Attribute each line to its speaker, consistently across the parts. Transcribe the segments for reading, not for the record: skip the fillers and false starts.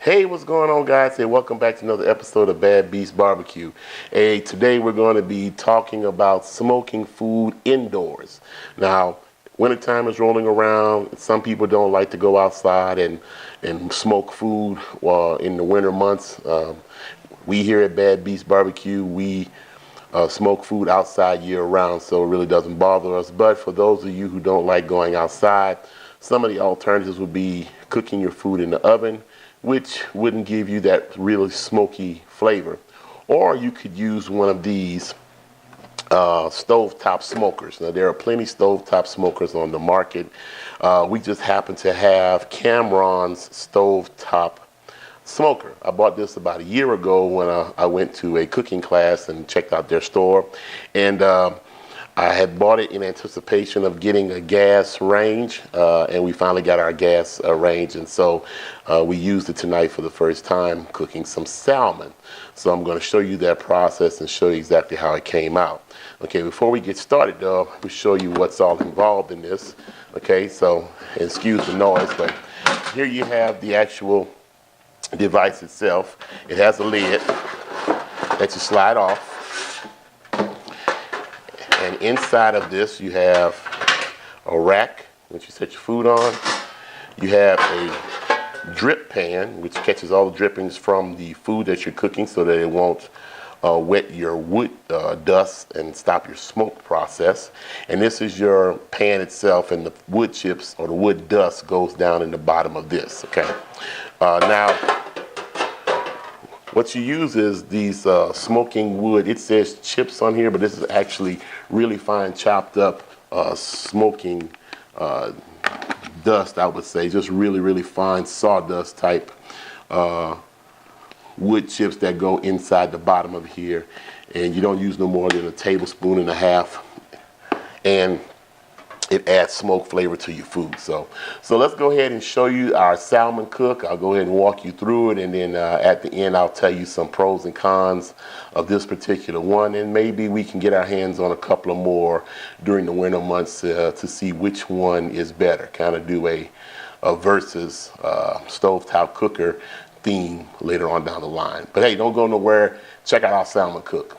Speaker 1: Hey, what's going on, guys? Hey, welcome back to another episode of Bad Beast Barbecue. Hey, today we're going to be talking about smoking food indoors. Now, wintertime is rolling around. Some people don't like to go outside and smoke food while in the winter months. We here at Bad Beast Barbecue, we smoke food outside year round, so it really doesn't bother us. But for those of you who don't like going outside, some of the alternatives would be cooking your food in the oven, which wouldn't give you that really smoky flavor. Or you could use one of these stovetop smokers. Now, there are plenty stovetop smokers on the market. We just happen to have Cameron's stovetop smoker. I bought this about a year ago when I went to a cooking class and checked out their store. And I had bought it in anticipation of getting a gas range, and we finally got our gas range, and so we used it tonight for the first time cooking some salmon. So I'm going to show you that process and show you exactly how it came out. Okay, before we get started though, we'll show you what's all involved in this. Okay, so excuse the noise, but here you have the actual device itself. It has a lid that you slide off. And inside of this, you have a rack, which you set your food on. You have a drip pan, which catches all the drippings from the food that you're cooking so that it won't wet your wood dust and stop your smoke process. And this is your pan itself, and the wood chips or the wood dust goes down in the bottom of this, okay? Now, what you use is these smoking wood. It says chips on here, but this is actually really fine chopped up smoking dust, I would say. Just really, really fine sawdust type wood chips that go inside the bottom of here. And you don't use no more than a tablespoon and a half. And it adds smoke flavor to your food. So let's go ahead and show you our salmon cook. I'll go ahead and walk you through it, and then at the end I'll tell you some pros and cons of this particular one, and maybe we can get our hands on a couple of more during the winter months to see which one is better. Kind of do a versus stovetop cooker theme later on down the line. But hey, don't go nowhere. Check out our salmon cook.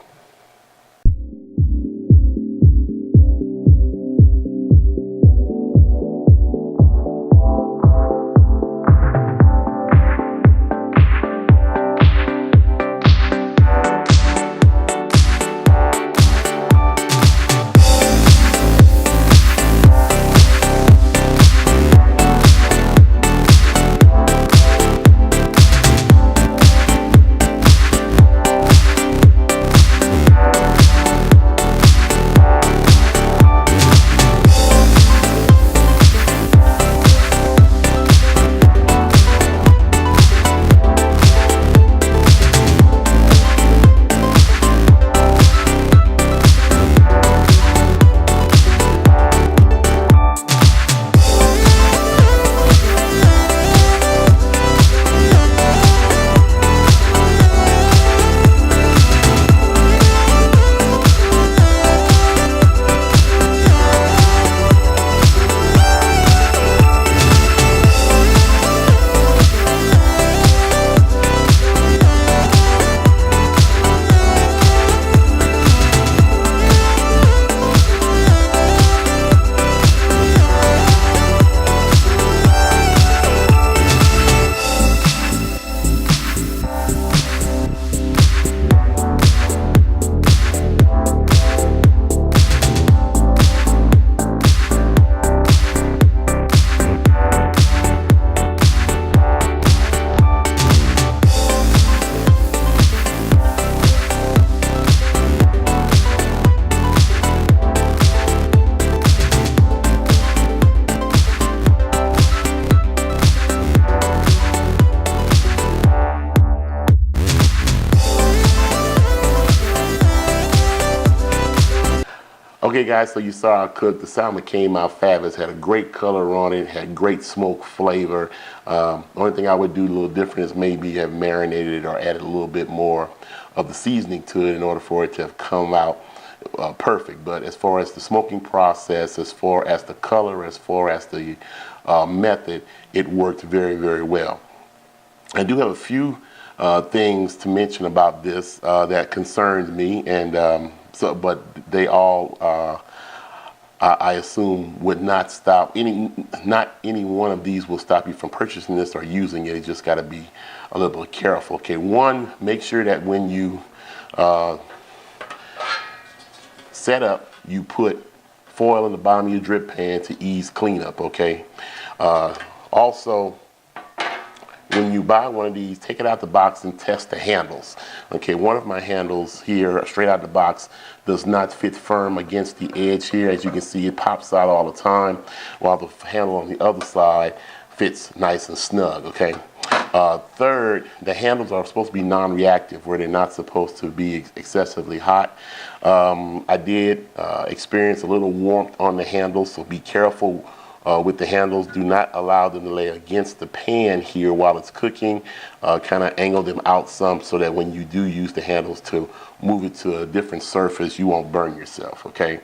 Speaker 1: Okay guys, so you saw our cook. The salmon came out fabulous, had a great color on it, had great smoke flavor. Only thing I would do a little different is maybe have marinated or added a little bit more of the seasoning to it in order for it to have come out perfect. But as far as the smoking process, as far as the color, as far as the method, it worked very, very well. I do have a few things to mention about this that concerned me, and but they all, I assume, would not stop not any one of these will stop you from purchasing this or using it. You just got to be a little bit careful. Okay, one, make sure that when you set up, you put foil in the bottom of your drip pan to ease cleanup. Okay, also, when you buy one of these, take it out the box and test the handles. Okay, one of my handles here, straight out the box, does not fit firm against the edge here. As you can see, it pops out all the time, while the handle on the other side fits nice and snug. Okay. Third, the handles are supposed to be non-reactive, where they're not supposed to be excessively hot. I did experience a little warmth on the handles, so be careful with the handles. Do not allow them to lay against the pan here while it's cooking. Kind of angle them out some so that when you do use the handles to move it to a different surface, you won't burn yourself. Okay.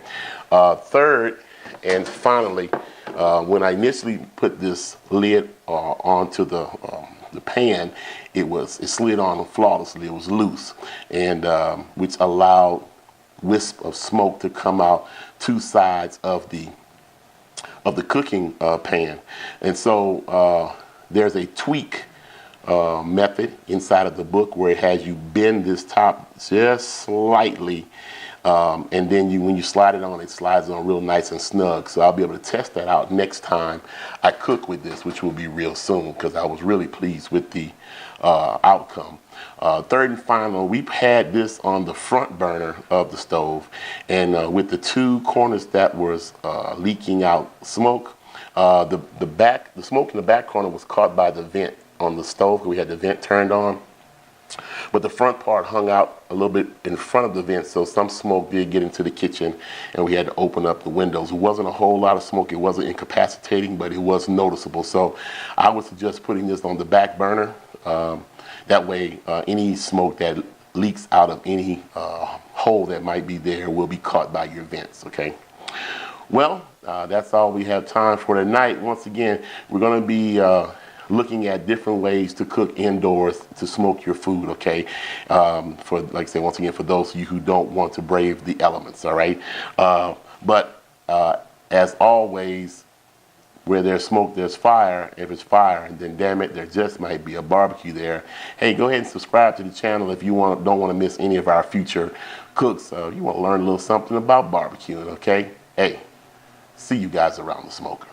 Speaker 1: Third and finally, when I initially put this lid onto the pan, it slid on flawlessly. It was loose, and which allowed wisp of smoke to come out two sides of the cooking pan. And so there's a tweak method inside of the book where it has you bend this top just slightly, and then when you slide it on, it slides on real nice and snug. So I'll be able to test that out next time I cook with this, which will be real soon, because I was really pleased with the outcome. Third and final, we've had this on the front burner of the stove, and with the two corners that was leaking out smoke, the smoke in the back corner was caught by the vent on the stove. We had the vent turned on, but the front part hung out a little bit in front of the vent, so some smoke did get into the kitchen, and we had to open up the windows. It wasn't a whole lot of smoke. It wasn't incapacitating, but it was noticeable. So I would suggest putting this on the back burner. That way, any smoke that leaks out of any hole that might be there will be caught by your vents. Okay. Well, that's all we have time for tonight. Once again, we're going to be looking at different ways to cook indoors to smoke your food. Okay. For, like I said, once again, for those of you who don't want to brave the elements. All right. But as always, where there's smoke, there's fire. If it's fire, then damn it, there just might be a barbecue there. Hey, go ahead and subscribe to the channel if you don't want to miss any of our future cooks. You want to learn a little something about barbecuing, okay? Hey, see you guys around the smoker.